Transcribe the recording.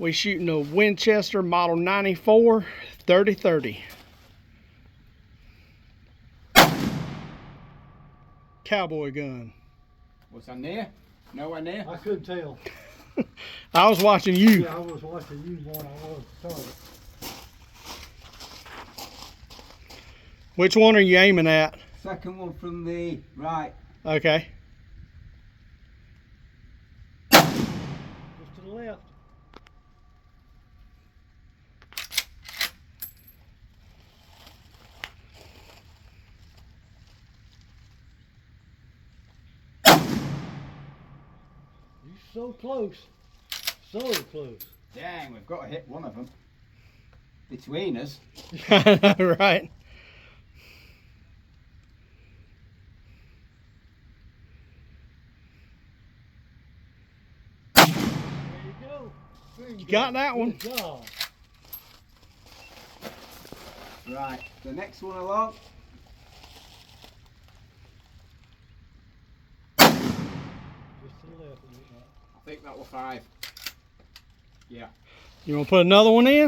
We shooting a Winchester model 94 30-30. Cowboy gun. Was I near? Nowhere near? I couldn't tell. I was watching you. Yeah, I was watching you more than I was the target. Which one are you aiming at? Second one from the right. Okay. Just to the left. You're so close. So close. Dang, we've got to hit one of them. Between us. Right. There you go. You got that one. Good job. Right, the next one along. Just to the left. I think that was 5. Yeah. You want to put another one in?